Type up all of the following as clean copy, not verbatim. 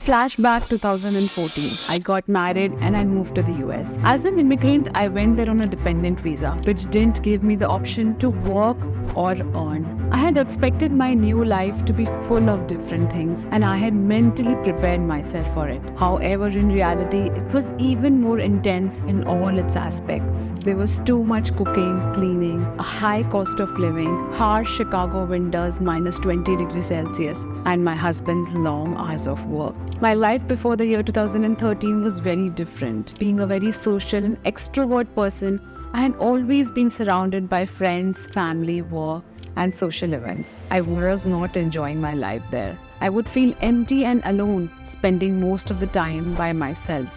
Flashback 2014. I got married and I moved to the US. As an immigrant, I went there on a dependent visa, which didn't give me the option to work or earn. I had expected my new life to be full of different things, and I had mentally prepared myself for it. However, in reality, it was even more intense in all its aspects. There was too much cooking, cleaning, a high cost of living, harsh Chicago winters minus 20 degrees Celsius, and my husband's long hours of work. My life before the year 2013 was very different. Being a very social and extrovert person, I had always been surrounded by friends, family, work, and social events. I was not enjoying my life there. I would feel empty and alone, spending most of the time by myself.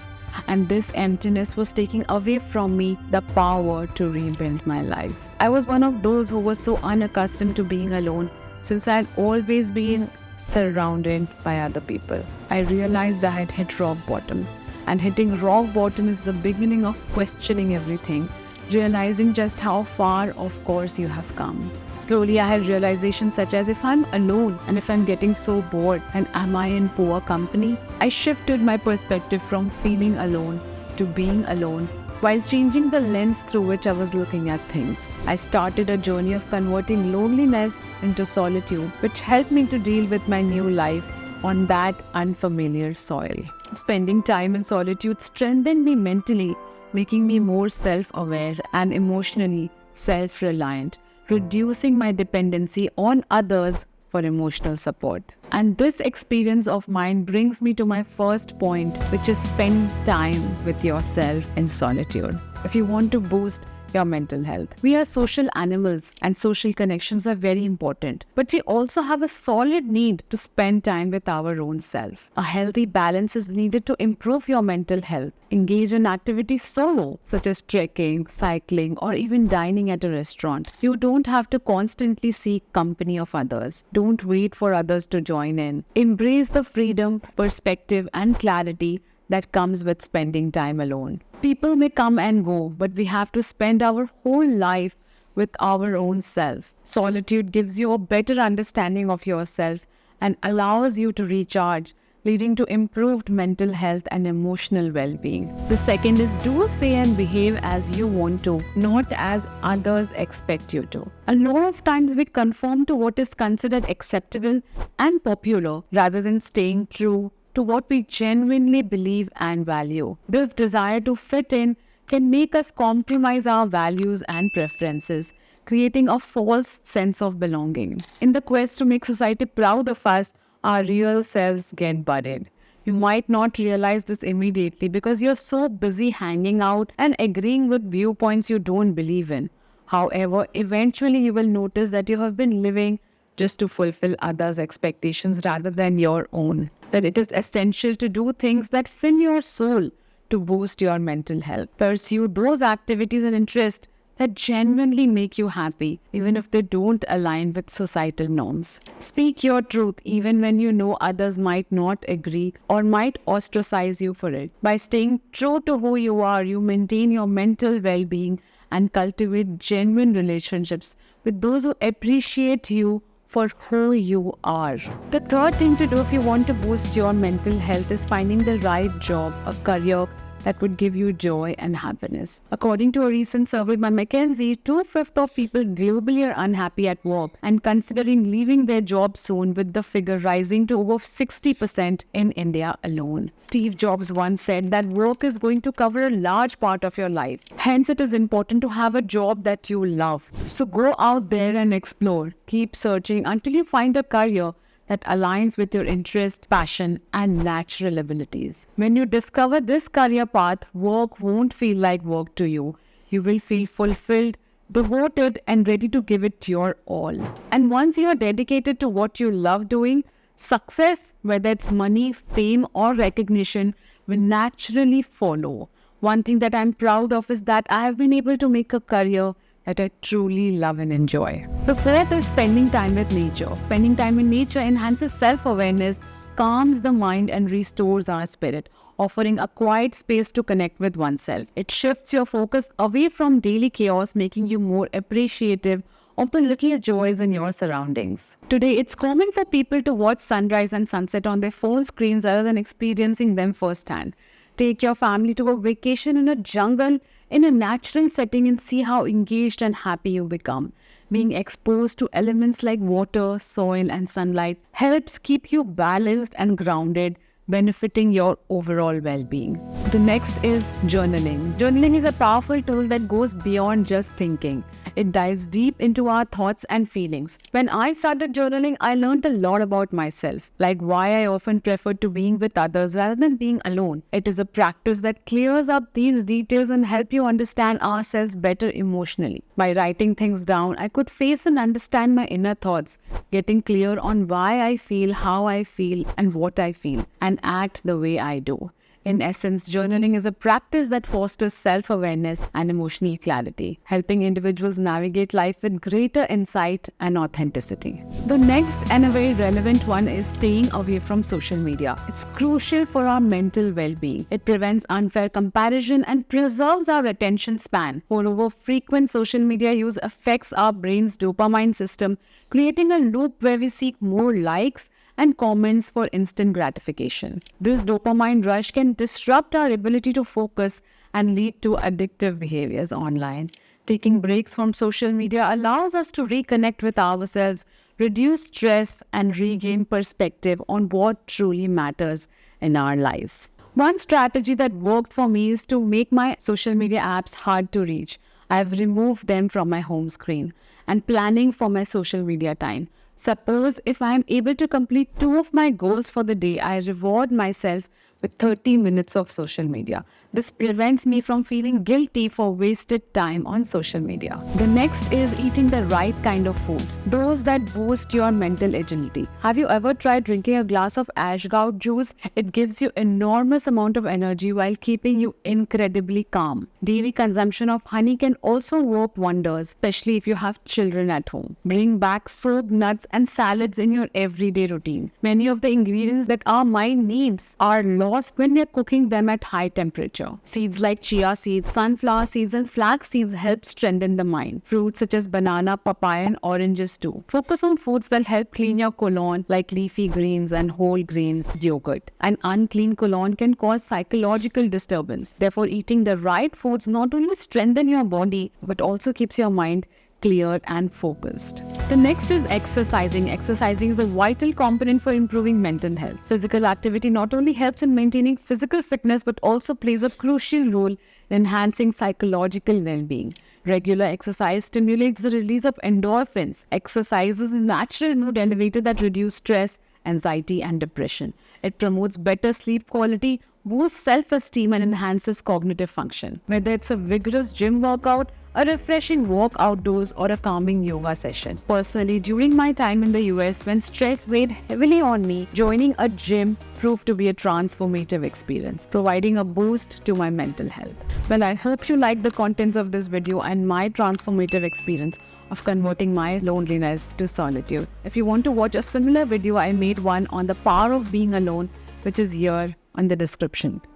And this emptiness was taking away from me the power to rebuild my life. I was one of those who was so unaccustomed to being alone since I had always been surrounded by other people. I realized I had hit rock bottom. And hitting rock bottom is the beginning of questioning everything, realizing just how far, of course, you have come. Slowly, I had realizations such as, if I'm alone and if I'm getting so bored, and am I in poor company? I shifted my perspective from feeling alone to being alone while changing the lens through which I was looking at things. I started a journey of converting loneliness into solitude, which helped me to deal with my new life on that unfamiliar soil. Spending time in solitude strengthened me mentally, making me more self-aware and emotionally self-reliant, reducing my dependency on others for emotional support. And this experience of mine brings me to my first point, which is spend time with yourself in solitude. If you want to boost your mental health. We are social animals and social connections are very important. But we also have a solid need to spend time with our own self. A healthy balance is needed to improve your mental health. Engage in activities solo, such as trekking, cycling, or even dining at a restaurant. You don't have to constantly seek company of others. Don't wait for others to join in. Embrace the freedom, perspective, and clarity that comes with spending time alone. People may come and go, but we have to spend our whole life with our own self. Solitude gives you a better understanding of yourself and allows you to recharge, leading to improved mental health and emotional well-being. The second is do, say, and behave as you want to, not as others expect you to. A lot of times we conform to what is considered acceptable and popular rather than staying true to what we genuinely believe and value. This desire to fit in can make us compromise our values and preferences, creating a false sense of belonging. In the quest to make society proud of us, our real selves get buried. You might not realize this immediately because you're so busy hanging out and agreeing with viewpoints you don't believe in. However, eventually you will notice that you have been living just to fulfill others' expectations rather than your own. That it is essential to do things that fill your soul to boost your mental health. Pursue those activities and interests that genuinely make you happy, even if they don't align with societal norms. Speak your truth even when you know others might not agree or might ostracize you for it. By staying true to who you are, you maintain your mental well-being and cultivate genuine relationships with those who appreciate you for who you are. The third thing to do if you want to boost your mental health is finding the right job, a career that would give you joy and happiness. According to a recent survey by McKinsey, 2/5 of people globally are unhappy at work and considering leaving their job soon, with the figure rising to over 60% in India alone. Steve Jobs once said that work is going to cover a large part of your life. Hence, it is important to have a job that you love. So go out there and explore. Keep searching until you find a career that aligns with your interest, passion, and natural abilities. When you discover this career path, work won't feel like work to you. You will feel fulfilled, devoted, and ready to give it your all. And once you are dedicated to what you love doing, success, whether it's money, fame, or recognition, will naturally follow. One thing that I'm proud of is that I have been able to make a career that I truly love and enjoy. The fourth is spending time with nature. Spending time in nature enhances self-awareness, calms the mind, and restores our spirit, offering a quiet space to connect with oneself. It shifts your focus away from daily chaos, making you more appreciative of the little joys in your surroundings. Today, it's common for people to watch sunrise and sunset on their phone screens rather than experiencing them firsthand. Take your family to a vacation in a jungle, in a natural setting, and see how engaged and happy you become. Being exposed to elements like water, soil, and sunlight helps keep you balanced and grounded, benefiting your overall well-being. The next is journaling. Journaling is a powerful tool that goes beyond just thinking. It dives deep into our thoughts and feelings. When I started journaling, I learned a lot about myself, like why I often prefer to being with others rather than being alone. It is a practice that clears up these details and help you understand ourselves better emotionally. By writing things down, I could face and understand my inner thoughts, getting clear on why I feel, how I feel, and what I feel, and act the way I do. In essence, journaling is a practice that fosters self-awareness and emotional clarity, helping individuals navigate life with greater insight and authenticity. The next and a very relevant one is staying away from social media. It's crucial for our mental well-being. It prevents unfair comparison and preserves our attention span. Moreover, frequent social media use affects our brain's dopamine system, creating a loop where we seek more likes and comments for instant gratification. This dopamine rush can disrupt our ability to focus and lead to addictive behaviors online. Taking breaks from social media allows us to reconnect with ourselves, reduce stress, and regain perspective on what truly matters in our lives. One strategy that worked for me is to make my social media apps hard to reach. I've removed them from my home screen and planning for my social media time. Suppose if I am able to complete 2 of my goals for the day, I reward myself with 30 minutes of social media. This prevents me from feeling guilty for wasted time on social media. The next is eating the right kind of foods, those that boost your mental agility. Have you ever tried drinking a glass of ashgout juice? It gives you enormous amount of energy while keeping you incredibly calm. Daily consumption of honey can also work wonders, especially if you have children at home. Bring back soaked nuts and salads in your everyday routine. Many of the ingredients that our mind needs are lost when we are cooking them at high temperature. Seeds like chia seeds, sunflower seeds, and flax seeds help strengthen the mind. Fruits such as banana, papaya, and oranges too. Focus on foods that help clean your colon, like leafy greens and whole grains yogurt. An unclean colon can cause psychological disturbance. Therefore, eating the right foods not only strengthens your body but also keeps your mind clear and focused. The next is exercising. Exercising is a vital component for improving mental health. Physical activity not only helps in maintaining physical fitness but also plays a crucial role in enhancing psychological well-being. Regular exercise stimulates the release of endorphins. Exercise is a natural mood elevator that reduces stress, anxiety, and depression. It promotes better sleep quality, boosts self-esteem, and enhances cognitive function. Whether it's a vigorous gym workout, a refreshing walk outdoors, or a calming yoga session. Personally, during my time in the US, when stress weighed heavily on me, joining a gym proved to be a transformative experience, providing a boost to my mental health. Well, I hope you liked the contents of this video and my transformative experience of converting my loneliness to solitude. If you want to watch a similar video, I made one on the power of being alone, which is here on the description.